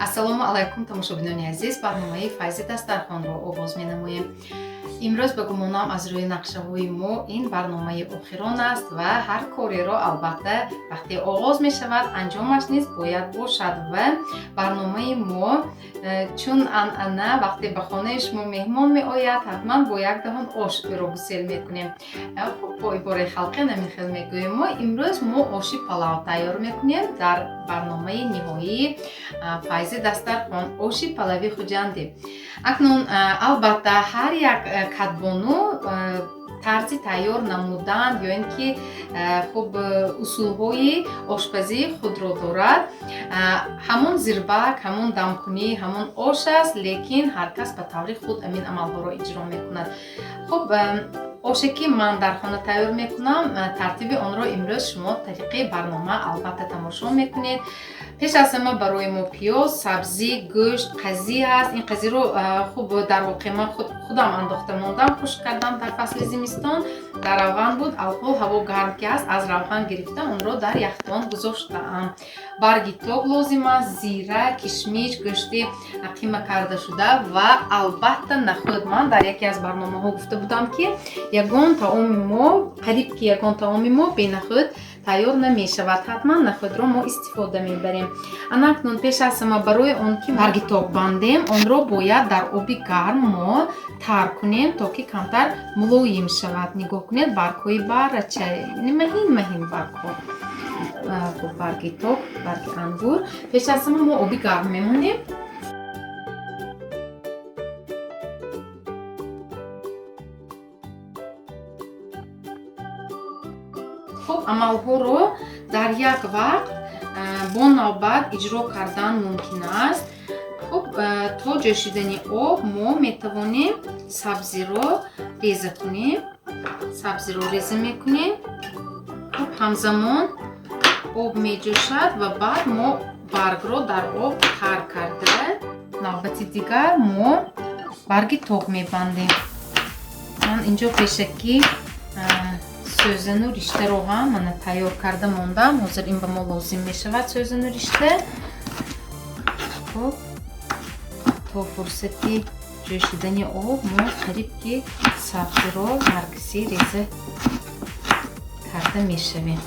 ассалому алайкум тамошобинони азиз, барномаи Файзи дастархонро оғоз менамоем. имрӯз ба гумонам аз рӯи нақшаҳои мо ин барномаи охирон аст ва ҳар кореро албатта вақте оғоз мешавад анҷомаш низ бояд бошад ва барномаи мо чун анъана вақте ба хонаи шумо меҳмон меояд ҳатман бо як даҳон ошро гусел мекунем. бо ибораи халқӣ намин хел мегӯем. мо имрӯз мо оши палав тайёр мекунем дар барномаи ниҳоии Файзи дастархон, оши палави хуҷанди. акнун албатта ҳар як кадбону тарзи тайёр намудан ё ин ки хуб усулҳои ошпазии худро дорад. ҳамон зирбак, ҳамон дамкунӣ, ҳамон ош аст, лекин ҳар кас ба таври худ амин амалҳоро иҷро мекунад. хуб оше ки ман дар хона тайёр мекунам, тартиби онро имрӯз шумо тариқи барнома албатта тамошо мекунед. пеш аз ҳама барои мо пиёз, сабзӣ, гӯшт, қазӣ аст. ин қазиро хуб дар воқеъ ман худам андохта мондам, хушк кардам дар фасли зимистон. дар равған буд, алҳол ҳаво гарм ки аст, аз равған гирифта онро дар яхдон гузоштаам. барги ток лозим аст, зира, кишмиш, гӯшти қима карда шуда ва албатта нахӯд. ман дар яке аз барномаҳо гуфта будам ки ягон таоми мо, қариб ки ягон таоми мо бенахӯд тайёр намешавад. ҳатман нахӯдро мо истифода мебарем. анакнун пеш аз ҳама барои он ки барги ток бандем, онро бояд дар оби гарм мо тар кунем, то ки камтар мулоим шавад. нигоҳ кунед баргҳои барача, маҳин баргҳо. барги ток, барги ангур. пеш аз ҳама мо оби гарм мемонем. хуб амалҳоро дар як вақт бо навбат иҷро кардан мумкин аст. хуб то ҷӯшидани об мо метавонем сабзиро реза кунем. сабзиро реза мекунем. хуб ҳамзамон об меҷӯшад ва баъд мо баргро дар об тар карда навбати дигар мо барги ток мебандем. ман инҷо пешакӣ сӯзану риштаро ҳам мана тайёр карда мондам. ҳозир ин ба мо лозим мешавад сӯзану ришта. то фурсати ҷӯшидани об мо қариб ки сабзиро наргисӣ реза карда мешавем.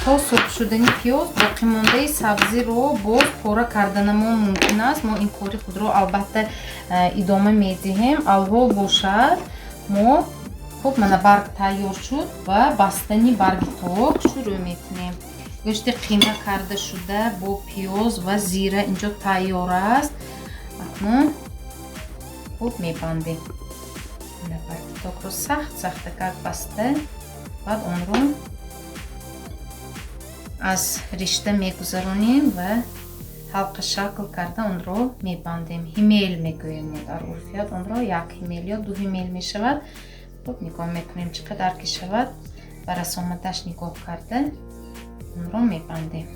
то сурх шудани пиёз боқимондаи сабзиро боз пора карданамон мумкин аст. мо ин кори худро албатта идома медиҳем. алҳол бошад мо хуб мана барг тайёр шуд ва бастани барги ток шурӯъ мекунем. гӯшти қима карда шуда бо пиёз ва зира инҷо тайёр аст. акнун хуб мебандем. барги токро сахтакак баста баъд онро аз ришта мегузаронем ва ҳалқа шакл карда онро мебандем. ҳимел мегӯем дар урфият. онро як ҳимел ё ду ҳимел мешавад. хуб нигоҳ мекунем чӣ қадар ки шавад. ба расоматаш нигоҳ карда онро мебандем.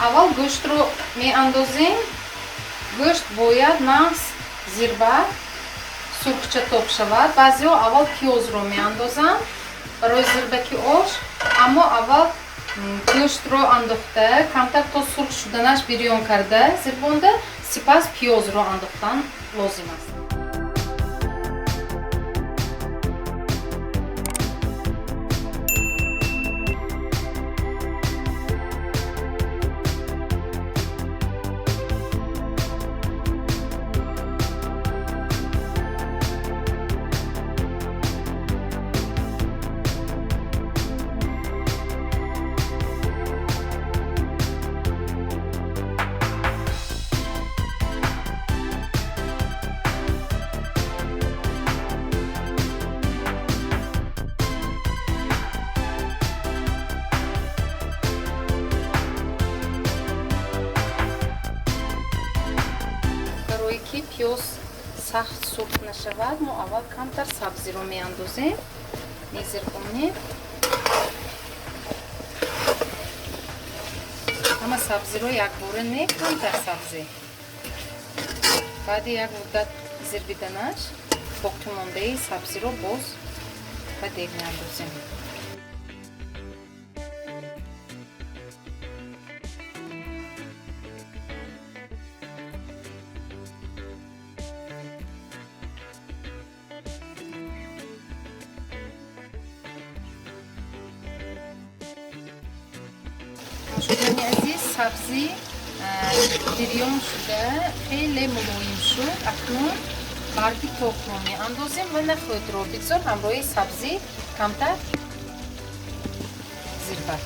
аввал гӯштро меандозем. гӯшт бояд маҳз зирба сурхчатоб шавад. баъзеҳо аввал пиёзро меандозанд барои зирбаки ош, аммо аввал гӯштро андохта камтар то сурх шуданаш бирён карда зирбонда, сипас пиёзро андохтан лозим аст. пиёз сахт сурх нашавад, мо аввал камтар сабзиро меандозем, мезирбонем. ҳама сабзиро якбора не, камтар сабзи. баъди як муддат зирбиданаш боқӣ мондаи сабзиро боз ба дег меандозем. шудани азиз, сабзи бирён шуда хеле мулоим шуд. акнун барги тохро меандозем ва на хӯдро бигзор ҳамроҳи сабзи камтар зирба.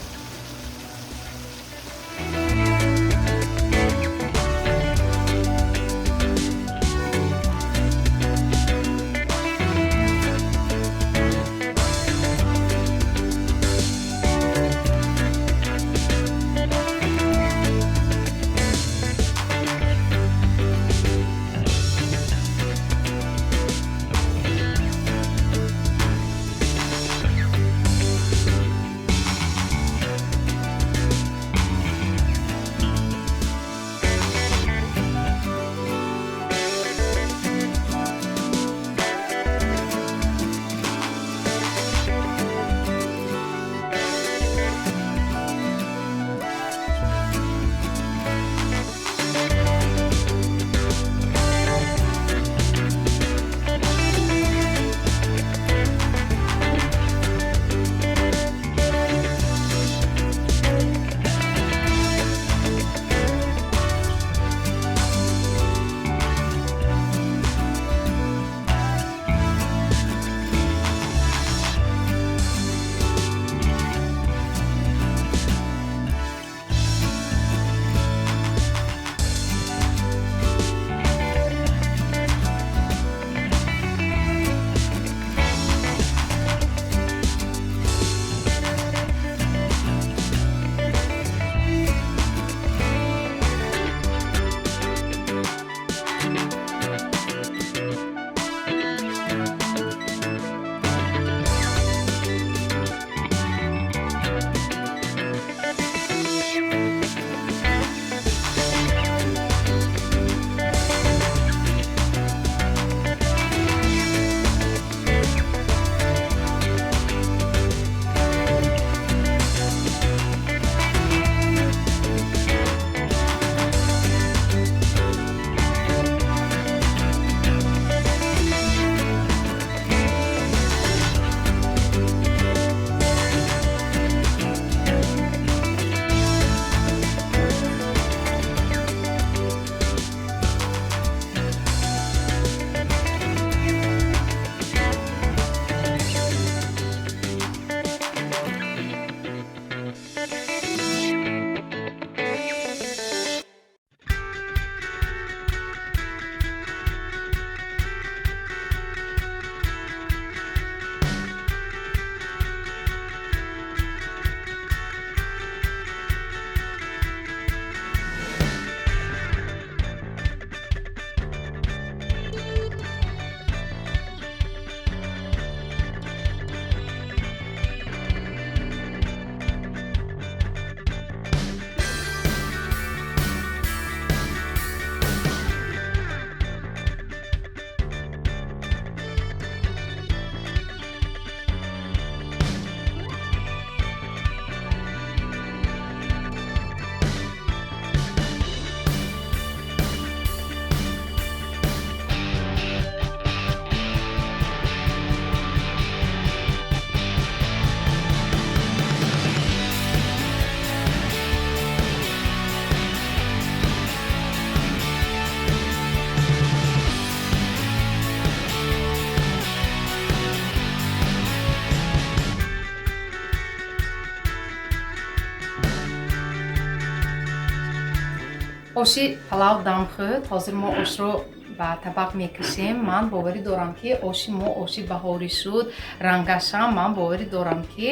оши палав дам шуд. Ҳозир мо ошро ба табақ мекашем. Ман боварӣ дорам ки оши мо оши баҳорӣ шуд. Рангашам ман боварӣ дорам ки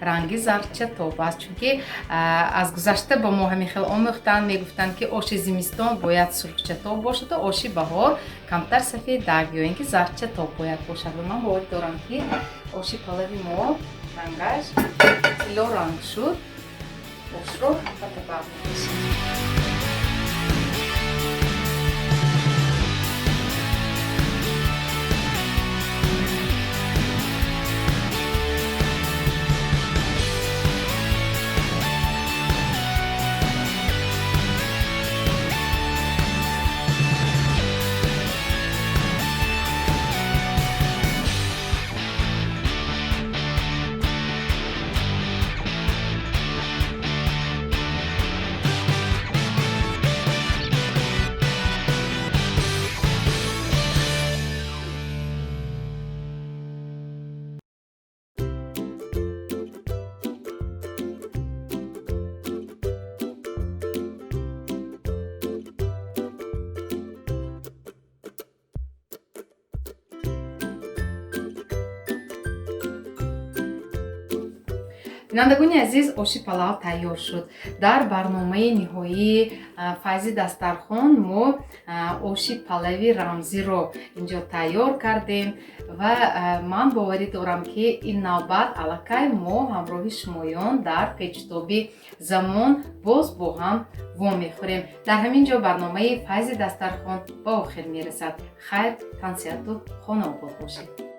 ранги зарчатоб аст. Чунки аз гузашта ба мо ҳамин хел омӯхтанд, мегуфтанд ки оши зимистон бояд сурхчатоб бошад, оши баҳор камтар сафедаг ё ин ки зарчатоб бояд бошад. Ман боварӣ дорам ки оши палави мо рангаш тилло ранг шуд. Ошро ба табақ мекашем. бинандагони азиз, оши палав тайёр шуд. Дар барномаи ниҳоии Файзи дастархон мо оши палави рамзиро инҷо тайёр кардем ва ман боварӣ дорам ки ин навбат аллакай мо ҳамроҳи шумоён дар Печутоби замон боз бо ҳам вомехӯрем. Дар ҳамин ҷо барномаи Файзи дастархон ба охир мерасад. Хайр, тансияту хона обод бошед.